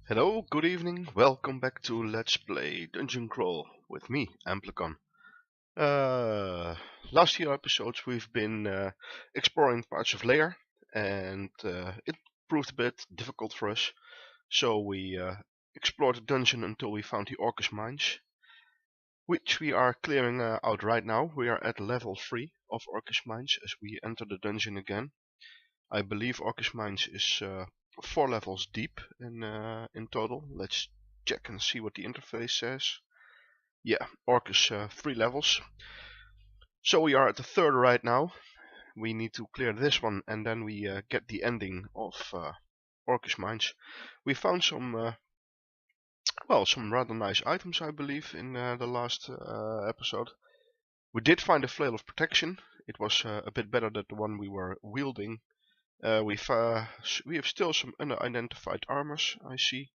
Hello, good evening, welcome back to Let's Play Dungeon Crawl with me, Amplicon. Last few episodes we've been exploring parts of Lair, and it proved a bit difficult for us, so we explored the dungeon until we found the Orcus Mines, which we are clearing out right now. We are at level 3 of Orcus Mines as we enter the dungeon again. I believe Orcus Mines is 4 levels deep in total. Let's check and see what the interface says. Yeah, Orcus 3 levels. So we are at the third right now. We need to clear this one and then we get the ending of Orcus Mines. We found some some rather nice items, I believe, in the last episode. We did find a Flail of Protection. It was a bit better than the one we were wielding. We have still some unidentified armors, I see.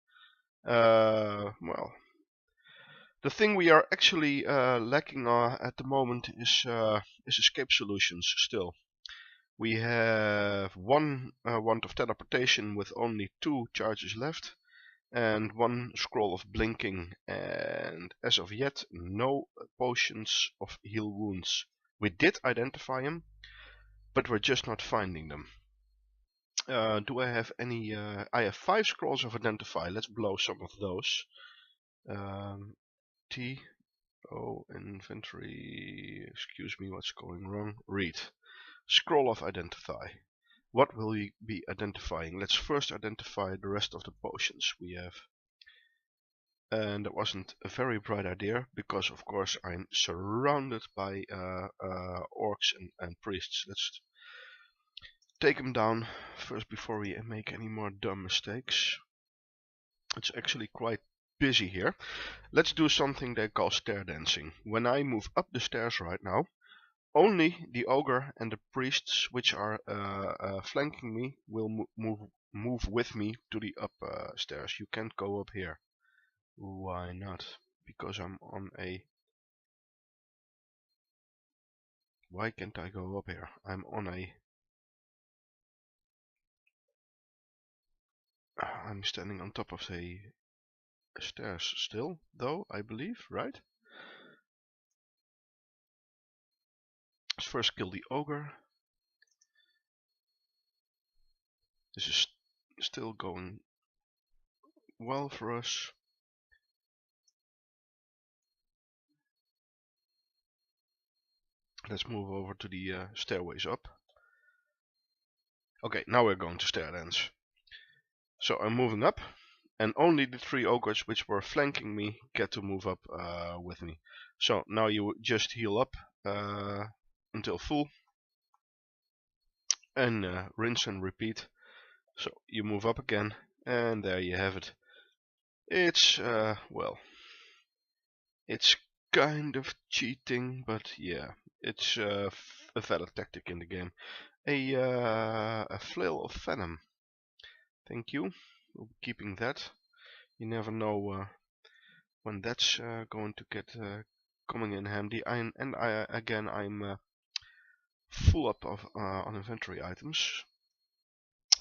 Well, the thing we are actually lacking at the moment is escape solutions still. We have one wand of teleportation with only 2 charges left, and 1 scroll of blinking, and as of yet, no potions of heal wounds. We did identify them, but we're just not finding them. Do I have any? I have 5 scrolls of identify. Let's blow some of those. T O inventory. Excuse me, what's going wrong? Read. Scroll of identify. What will we be identifying? Let's first identify the rest of the potions we have. And that wasn't a very bright idea because, of course, I'm surrounded by orcs and priests. Let's take them down first before we make any more dumb mistakes. It's actually quite busy here. Let's do something they call stair dancing. When I move up the stairs right now, only the ogre and the priests which are flanking me will move with me to the upstairs. You can't go up here. Why not? Because I'm on a... Why can't I go up here? I'm on a... I'm standing on top of the stairs still, though, I believe, right? Let's first kill the ogre. This is still going well for us. Let's move over to the stairways up. Okay, now we're going to stair dance. So I'm moving up, and only the 3 ogres which were flanking me get to move up with me. So now you just heal up until full, and rinse and repeat. So you move up again, and there you have it. It's well, it's kind of cheating, but yeah, it's a valid tactic in the game. A flail of venom. Thank you. We'll be keeping that. You never know when that's going to get coming in handy. Again, I'm full up of on inventory items,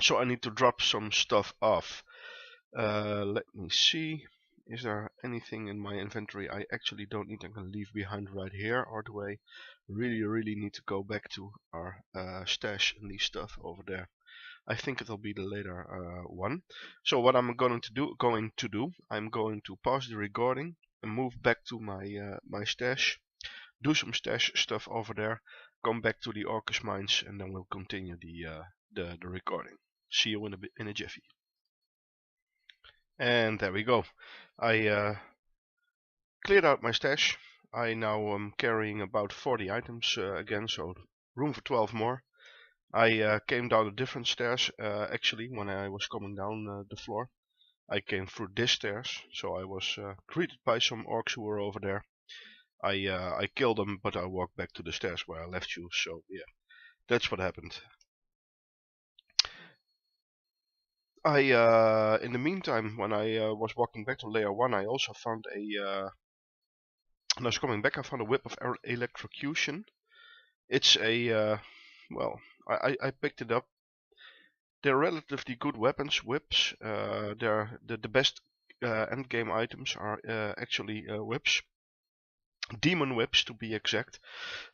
so I need to drop some stuff off. Let me see. Is there anything in my inventory I actually don't need and can leave behind right here, or do I really need to go back to our stash and leave stuff over there? I think it'll be the later one. So what I'm going to do, I'm going to pause the recording and move back to my my stash, do some stash stuff over there, come back to the Orcus Mines, and then we'll continue the recording. See you in a jiffy. And there we go. I cleared out my stash. I now am carrying about 40 items again, so room for 12 more. I came down the different stairs actually when I was coming down the floor. I came through this stairs, so I was greeted by some orcs who were over there. I killed them, but I walked back to the stairs where I left you, so yeah, that's what happened. In the meantime, when I was walking back to layer 1, I also found when I was coming back, I found a whip of electrocution. It's a, well, I picked it up They're relatively good weapons, whips. They're the best endgame items are actually whips. Demon whips to be exact.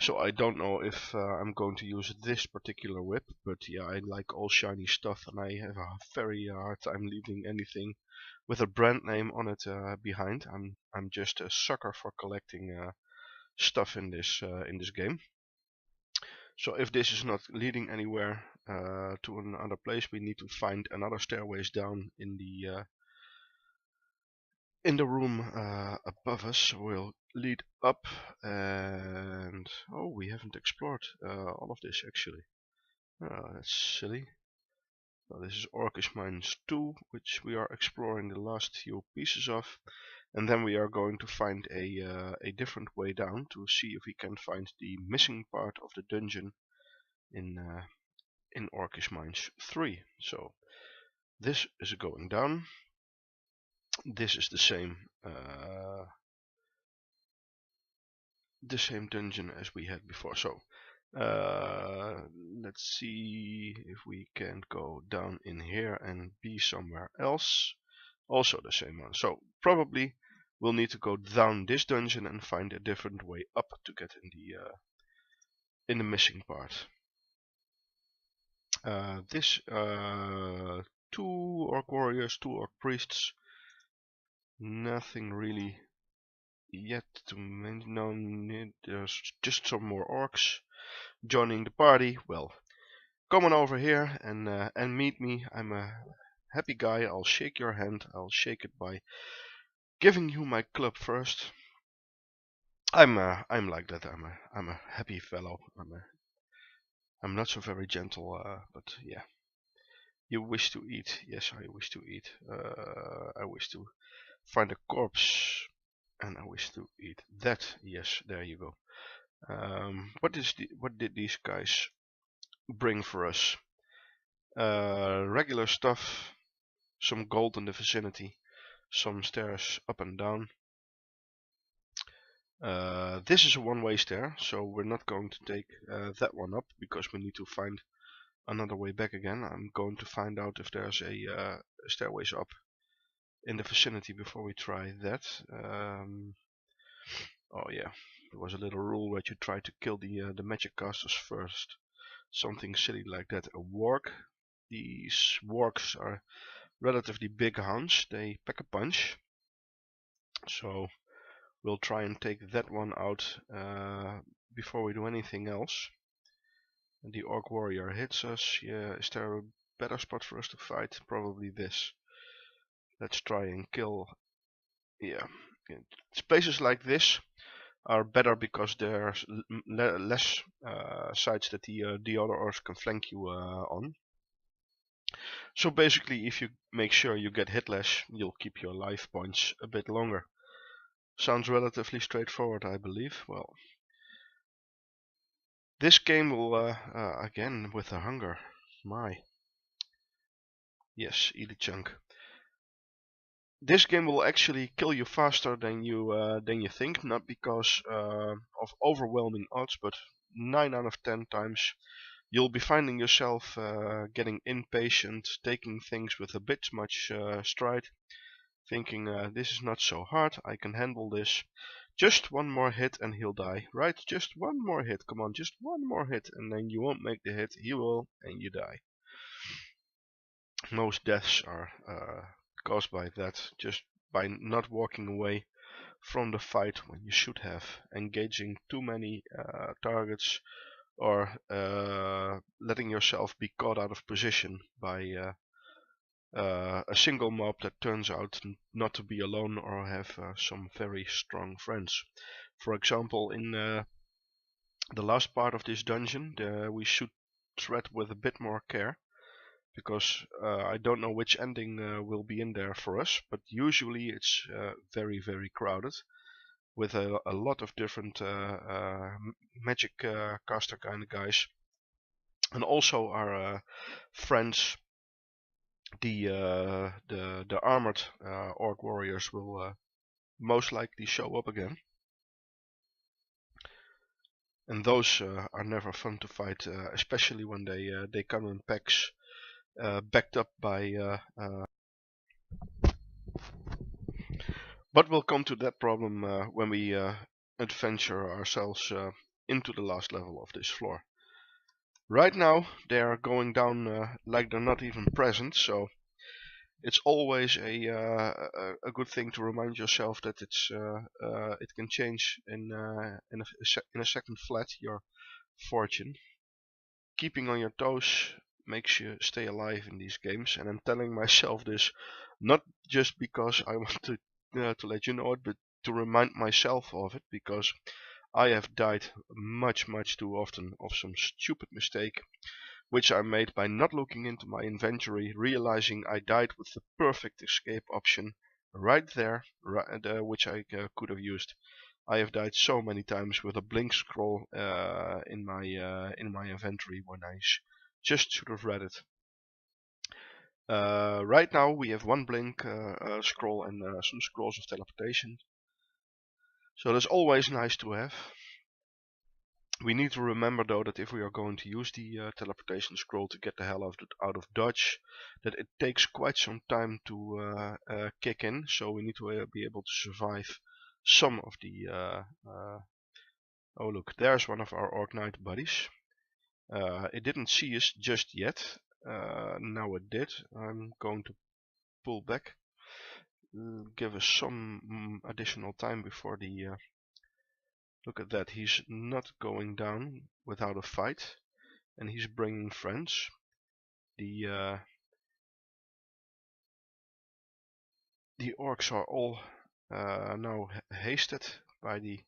So I don't know if I'm going to use this particular whip, but yeah, I like all shiny stuff and I have a very hard time leaving anything with a brand name on it behind. I'm just a sucker for collecting stuff in this game. So if this is not leading anywhere to another place, we need to find another stairways down in the room above us. We'll lead up, and oh, we haven't explored all of this actually. That's silly. So this is Orcish Mines 2, which we are exploring the last few pieces of, and then we are going to find a different way down to see if we can find the missing part of the dungeon in Orcish Mines 3. So this is going down. This is the same dungeon as we had before. So let's see if we can go down in here and be somewhere else. Also the same one. So probably we'll need to go down this dungeon and find a different way up to get in the missing part. This 2 orc warriors, 2 orc priests. Nothing really yet to mention. No, there's just some more orcs joining the party. Well, come on over here and meet me. I'm a happy guy. I'll shake your hand. I'll shake it by giving you my club first. I'm like that. I'm a happy fellow. I'm not so very gentle, but yeah. You wish to eat? Yes, I wish to eat. I wish to find a corpse, and I wish to eat that. Yes, there you go. What did these guys bring for us? Regular stuff, some gold in the vicinity, some stairs up and down. This is a one-way stair, so we're not going to take that one up because we need to find another way back again. I'm going to find out if there's a stairways up in the vicinity before we try that. Oh yeah, there was a little rule where you try to kill the magic casters first. Something silly like that. A warg. These wargs are relatively big hounds. They pack a punch. So we'll try and take that one out before we do anything else. And the orc warrior hits us. Yeah, is there a better spot for us to fight? Probably this. Let's try and kill. Yeah, places like this are better because there's less sides that the other orcs can flank you on. So basically, if you make sure you get hit less, you'll keep your life points a bit longer. Sounds relatively straightforward, I believe. Well, this game will again with the hunger. My. Yes, eat a chunk. This game will actually kill you faster than you think, not because of overwhelming odds, but 9 out of 10 times you'll be finding yourself getting impatient, taking things with a bit too much stride, thinking this is not so hard, I can handle this. Just one more hit and he'll die, right? Just one more hit, come on, just one more hit, and then you won't make the hit, he will, and you die. Most deaths are caused by that, just by not walking away from the fight when you should have, engaging too many targets, or letting yourself be caught out of position by a single mob that turns out not to be alone or have some very strong friends. For example, in the last part of this dungeon, we should tread with a bit more care, because I don't know which ending will be in there for us, but usually it's very, very crowded with a lot of different magic caster kind of guys, and also our friends, the armored orc warriors will most likely show up again, and those are never fun to fight, especially when they come in packs backed up by. But we'll come to that problem when we adventure ourselves into the last level of this floor. Right now they are going down like they're not even present, so it's always a good thing to remind yourself that it can change in a second flat your fortune. Keeping on your toes makes you stay alive in these games, and I'm telling myself this not just because I want to let you know it, but to remind myself of it, because I have died much too often of some stupid mistake which I made by not looking into my inventory, realizing I died with the perfect escape option right there, which I could have used. I have died so many times with a blink scroll in my inventory when I just should have read it. Right now we have one blink scroll and some scrolls of teleportation, so that's always nice to have. We need to remember though that if we are going to use the teleportation scroll to get the hell out of dodge, that it takes quite some time to kick in, so we need to be able to survive some of the oh look, there's one of our Orc Knight buddies. It didn't see us just yet. Now it did. I'm going to pull back, give us some additional time before the look at that, he's not going down without a fight, and he's bringing friends. The orcs are all now hasted by the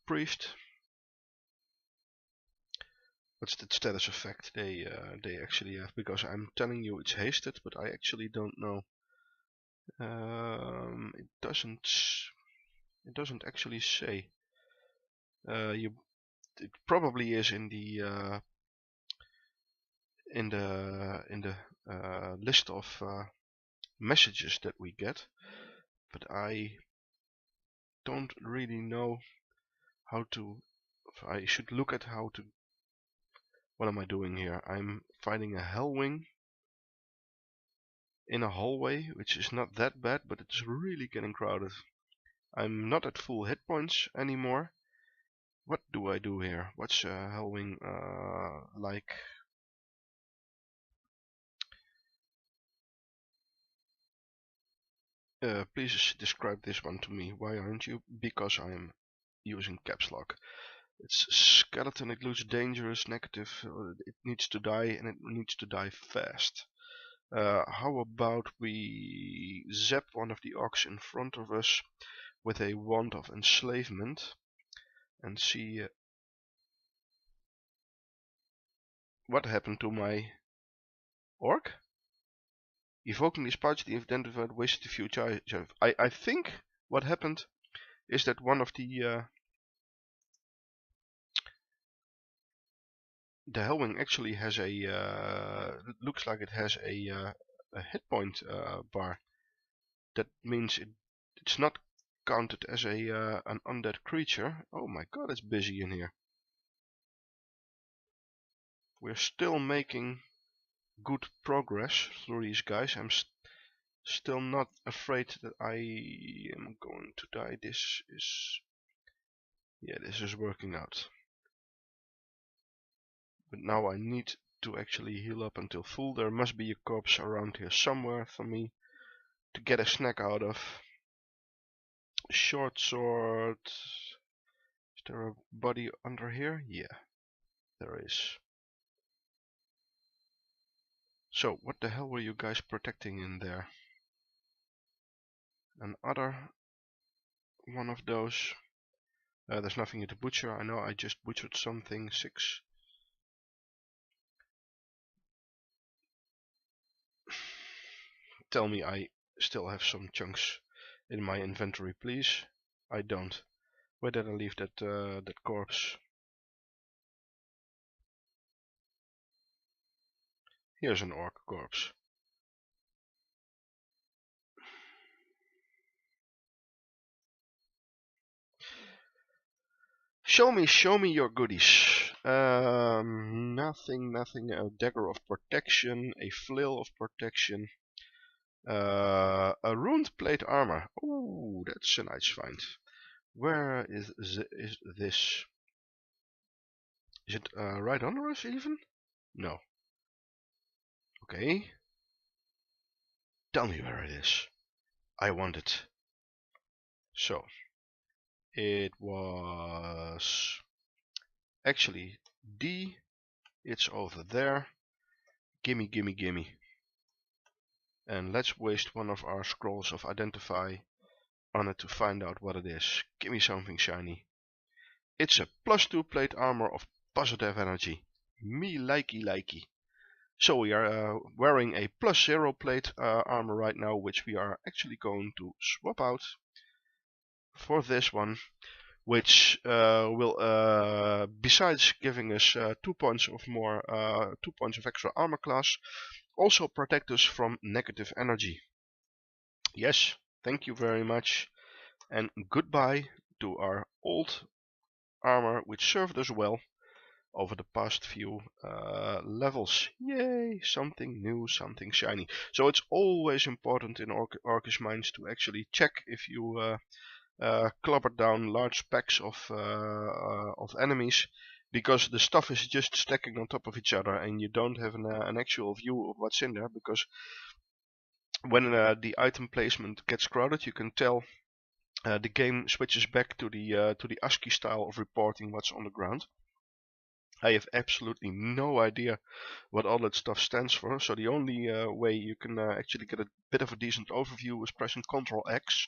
priest. What's the status effect they actually have? Because I'm telling you it's hasted, but I actually don't know. It doesn't actually say. It probably is in the list of messages that we get, but I don't really know how to. I should look at how to. What am I doing here? I'm fighting a Hellwing in a hallway, which is not that bad, but it's really getting crowded. I'm not at full hit points anymore. What do I do here? What's a Hellwing like? Please describe this one to me. Why aren't you? Because I am using caps lock. It's skeleton, it looks dangerous, negative, it needs to die, and it needs to die fast. How about we zap one of the orcs in front of us with a wand of enslavement and see what happened to my orc? Evoking these parts, the identified wasted a few charges. I think what happened is that one of the Hellwing actually has a looks like it has a hit point bar. That means it's not counted as an undead creature. Oh my god, it's busy in here. We're still making good progress through these guys. I'm still not afraid that I am going to die. This is working out. But now I need to actually heal up until full. There must be a corpse around here somewhere for me to get a snack out of. Short sword. Is there a body under here? Yeah, there is. So, what the hell were you guys protecting in there? Another one of those. There's nothing in the butcher. I know I just butchered something. 6. Tell me I still have some chunks in my inventory, please. I don't. Where did I leave that corpse? Here's an orc corpse. Show me your goodies. Nothing. A dagger of protection, a flail of protection, a ruined plate armor. Oh, that's a nice find. Where is this? Is it right under us even? No. Okay. Tell me where it is. I want it. So, it was actually D. It's over there. Gimme. And let's waste one of our scrolls of identify on it to find out what it is. Give me something shiny. It's a +2 plate armor of positive energy. Me likey. So we are wearing a +0 plate armor right now, which we are actually going to swap out for this one, which will, besides giving us 2 points of more, 2 points of extra armor class, also protect us from negative energy. Yes, thank you very much, and goodbye to our old armor, which served us well over the past few levels. Yay, something new, something shiny. So it's always important in Orcish Mines to actually check if you clobber down large packs of enemies, because the stuff is just stacking on top of each other and you don't have an actual view of what's in there, because when the item placement gets crowded, you can tell the game switches back to the ASCII style of reporting what's on the ground. I have absolutely no idea what all that stuff stands for, so the only way you can actually get a bit of a decent overview is pressing Ctrl X,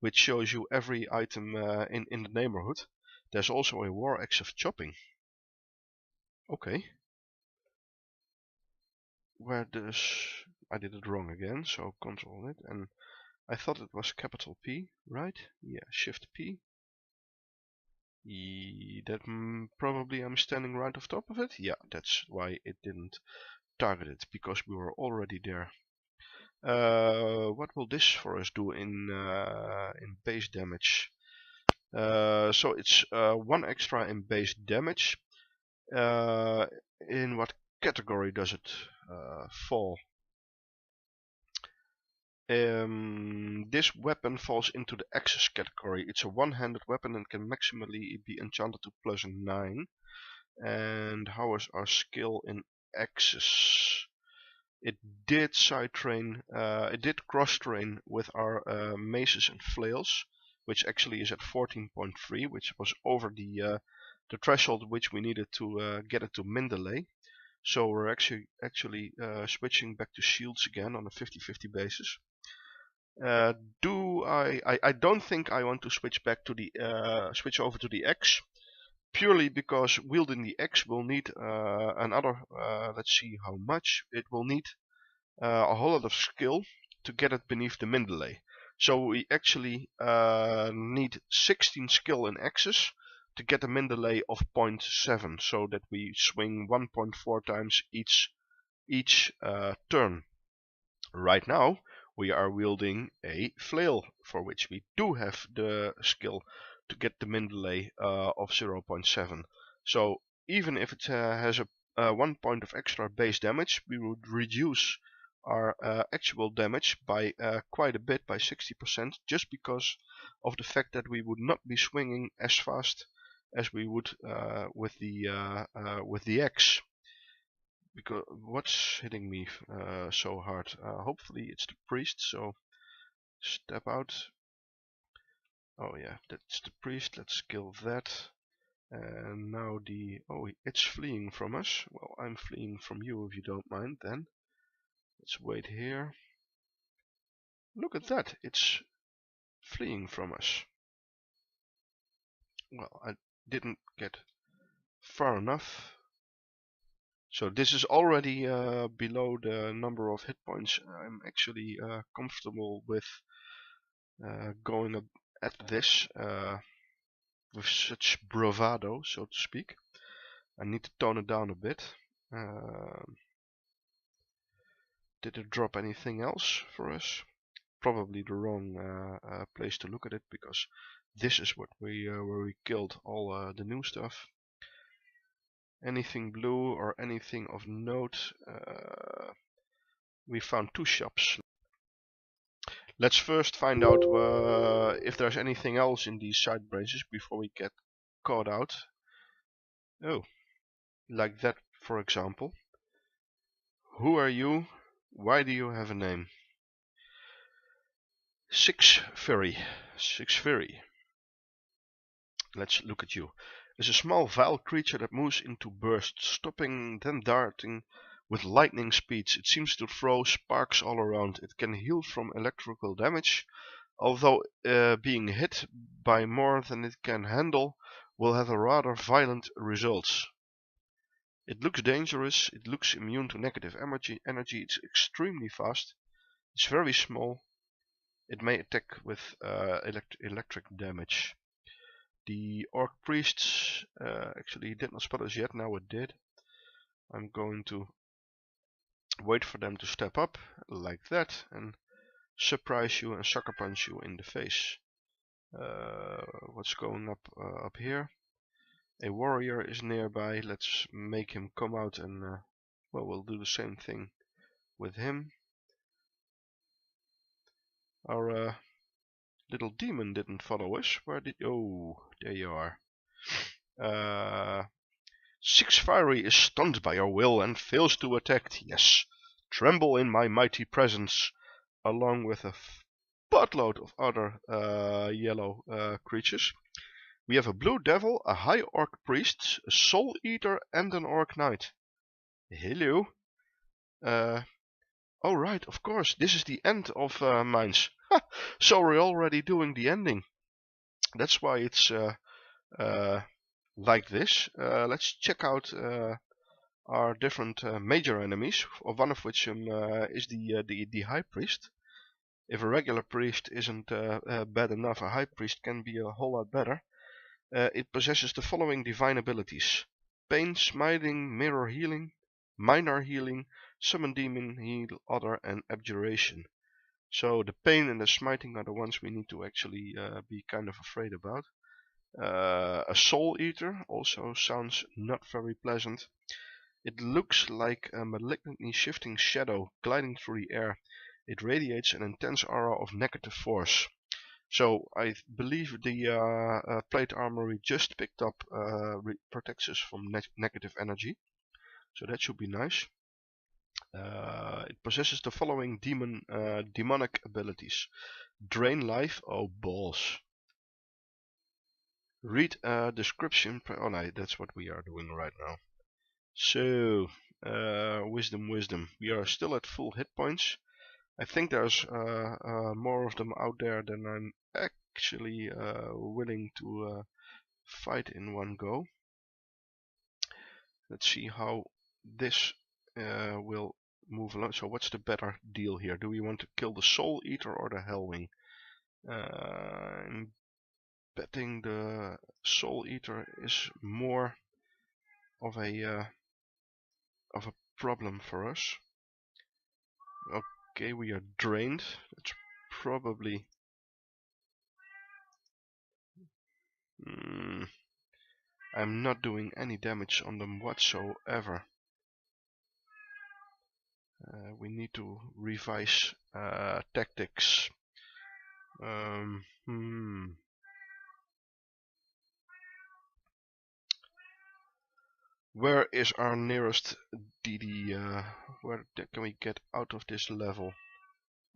which shows you every item in the neighborhood. There's also a war axe of chopping. Okay. Where does... I did it wrong again, so Ctrl it, and I thought it was capital P, right? Yeah, Shift P. Probably I'm standing right off top of it. Yeah, that's why it didn't target it, because we were already there. What will this for us do in base damage? So it's 1 extra in base damage. In what category does it fall? This weapon falls into the Axis category. It's a one-handed weapon and can maximally be enchanted to +9. And how is our skill in Axis? It did side train, it did cross train with our maces and flails, which actually is at 14.3, which was over the threshold which we needed to get it to Mindalay. So we're actually switching back to shields again on a 50-50 basis. I don't think I want to switch back to the switch over to the X, purely because wielding the X will need another, let's see how much it will need, a whole lot of skill to get it beneath the Mindalay. So we actually need 16 skill in Axis to get a Mindalay of 0.7, so that we swing 1.4 times each turn. Right now we are wielding a flail, for which we do have the skill to get the Mindalay of 0.7. So even if it has a 1 point of extra base damage, we would reduce our actual damage by quite a bit, by 60%, just because of the fact that we would not be swinging as fast as we would with the X. Because what's hitting me so hard? Hopefully it's the priest, so step out. Oh yeah, that's the priest. Let's kill that. And now it's fleeing from us. Well, I'm fleeing from you if you don't mind then. Let's wait here. Look at that, it's fleeing from us. Well, I didn't get far enough. So this is already below the number of hit points I'm actually comfortable with going at this with such bravado, so to speak. I need to tone it down a bit. Did it drop anything else for us? Probably the wrong place to look at it, because This is what we where we killed all the new stuff. Anything blue or anything of note? We found 2 shops. Let's first find out if there's anything else in these side branches before we get caught out. Oh, like that, for example. Who are you? Why do you have a name? Six Fury. Let's look at you. Is a small vile creature that moves into bursts, stopping then darting with lightning speeds. It seems to throw sparks all around. It can heal from electrical damage, although being hit by more than it can handle will have a rather violent results. It looks dangerous, it looks immune to negative energy, it's extremely fast, it's very small, it may attack with electric damage. The Orc Priests actually did not spot us yet, now it did. I'm going to wait for them to step up, like that, and surprise you and sucker punch you in the face. What's going up here? A warrior is nearby. Let's make him come out and well, we'll do the same thing with him. Our little demon didn't follow us. Where did? Oh, there you are. Six Fiery is stunned by your will and fails to attack. Yes, tremble in my mighty presence, along with a buttload of other yellow creatures. We have a blue devil, a high orc priest, a soul eater, and an orc knight. Hello. Oh right, of course, this is the end of Mines. So we're already doing the ending. That's why it's like this. Let's check out our different major enemies, one of which is the High Priest. If a regular priest isn't bad enough, a High Priest can be a whole lot better. It possesses the following divine abilities: Pain, Smiting, Mirror Healing, Minor Healing, Summon Demon, Heal Other, and Abjuration. So the Pain and the Smiting are the ones we need to actually be kind of afraid about. A Soul Eater also sounds not very pleasant. It looks like a malignantly shifting shadow gliding through the air. It radiates an intense aura of negative force. So I believe the plate armor we just picked up protects us from negative energy. So that should be nice. It possesses the following demonic abilities: Drain life. Oh balls. Read a description. Oh no, that's what we are doing right now. So wisdom. We are still at full hit points. I think there's more of them out there than I'm actually willing to fight in one go. Let's see how this will move along. So what's the better deal here? Do we want to kill the Soul Eater or the Hellwing? I'm betting the Soul Eater is more of a problem for us. Okay, we are drained. That's probably I'm not doing any damage on them whatsoever. We need to revise tactics. Where is our nearest DD? Where can we get out of this level?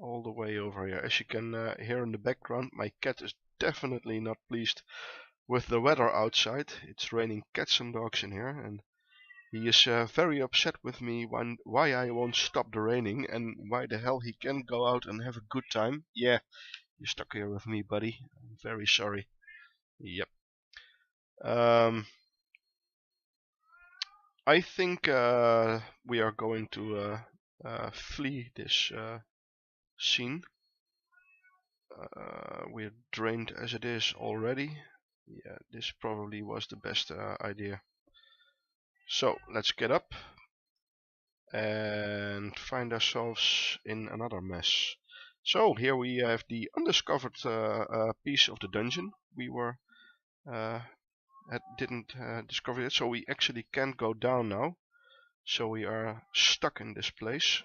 All the way over here. As you can hear in the background, my cat is definitely not pleased with the weather outside. It's raining cats and dogs in here, and he is very upset with me why I won't stop the raining and why the hell he can't go out and have a good time. Yeah, you're stuck here with me, buddy. I'm very sorry. Yep. I think we are going to flee this scene. We're drained as it is already. Yeah, this probably was the best idea. So let's get up and find ourselves in another mess. So here we have the undiscovered piece of the dungeon. We were didn't discover it, so we actually can't go down now. So we are stuck in this place.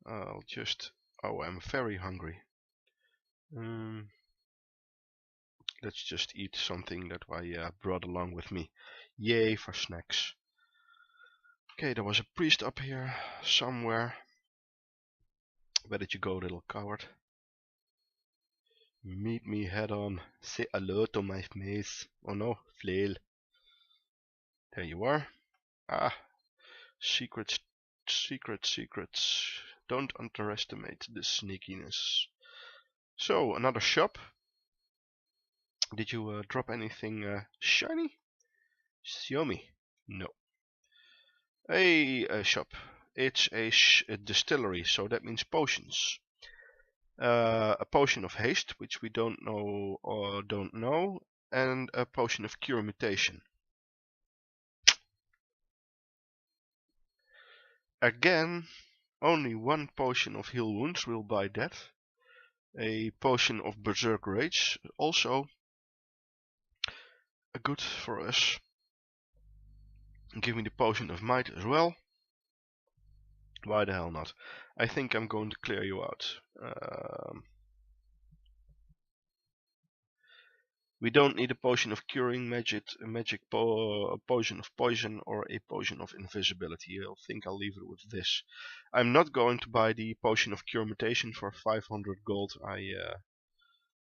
I'll just... Oh, I'm very hungry. Let's just eat something that I brought along with me. Yay for snacks. Okay, there was a priest up here somewhere. Where did you go, little coward? Meet me head on. Say hello to my mace. Oh no, flail. There you are. Ah, secrets, secrets. Don't underestimate the sneakiness. So, another shop. Did you drop anything shiny? Show me. No. A shop. It's a distillery, so that means potions. A potion of haste, which we don't know or don't know, and a potion of cure mutation. Again, only one potion of heal wounds will buy that. A potion of berserk rage, also good for us. Give me the potion of might as well. Why the hell not? I think I'm going to clear you out. We don't need a potion of curing magic, a potion of poison, or a potion of invisibility. I think I'll leave it with this. I'm not going to buy the potion of cure mutation for 500 gold.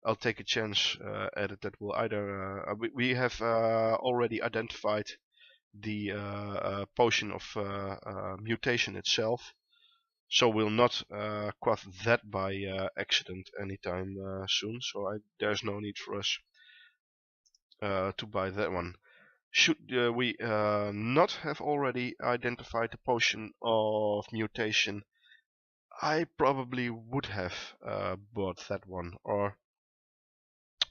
I'll take a chance at it. That will either we have already identified the potion of mutation itself, so we'll not quaff that by accident anytime soon. So there's no need for us to buy that one. Should we not have already identified the potion of mutation, I probably would have bought that one. Or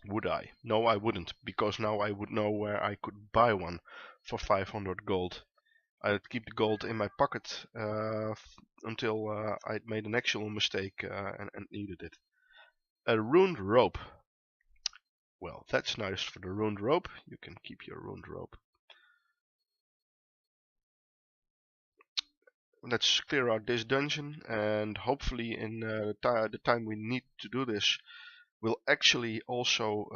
would I? No, I wouldn't, because now I would know where I could buy one for 500 gold. I'd keep the gold in my pocket until I'd made an actual mistake and needed it. A runed rope. Well, that's nice for the runed rope. You can keep your runed rope. Let's clear out this dungeon, and hopefully in the time we need to do this, we'll actually also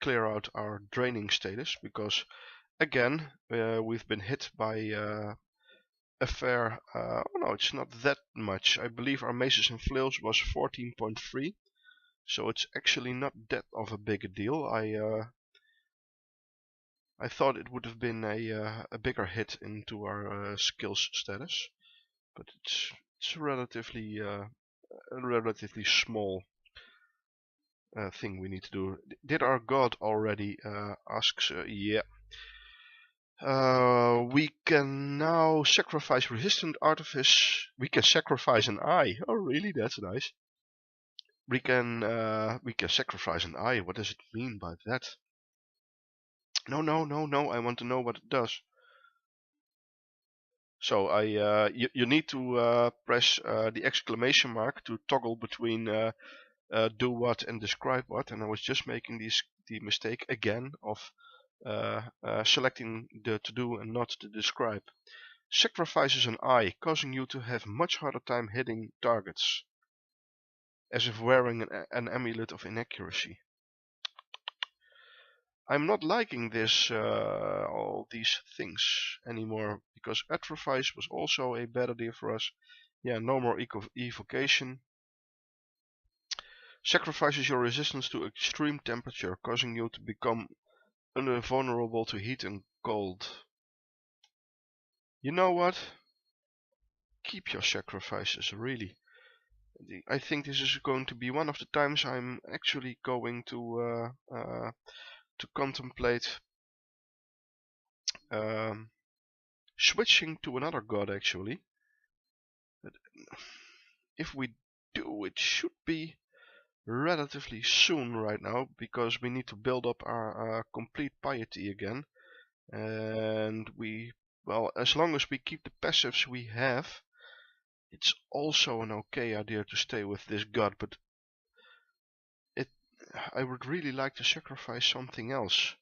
clear out our draining status, because again we've been hit by a fair... oh no, it's not that much. I believe our maces and flails was 14.3. So it's actually not that of a big deal. I thought it would have been a bigger hit into our skills status, but it's relatively a relatively small thing we need to do. Did our god already asks? Yeah. We can now sacrifice resistant artifice. We can sacrifice an eye. Oh, really? That's nice. We can sacrifice an eye. What does it mean by that? No. I want to know what it does. So you need to press the exclamation mark to toggle between do what and describe what. And I was just making the mistake again of selecting the to do and not to describe. Sacrifices an eye, causing you to have much harder time hitting targets, as if wearing an amulet of inaccuracy. I'm not liking this all these things anymore, because Atrophize was also a bad idea for us. Yeah, no more evocation. Sacrifices your resistance to extreme temperature, causing you to become invulnerable to heat and cold. You know what? Keep your sacrifices, really. I think this is going to be one of the times I'm actually going to contemplate switching to another god, actually. But if we do, it should be relatively soon right now, because we need to build up our complete piety again. And well, as long as we keep the passives we have, it's also an okay idea to stay with this god, but I would really like to sacrifice something else.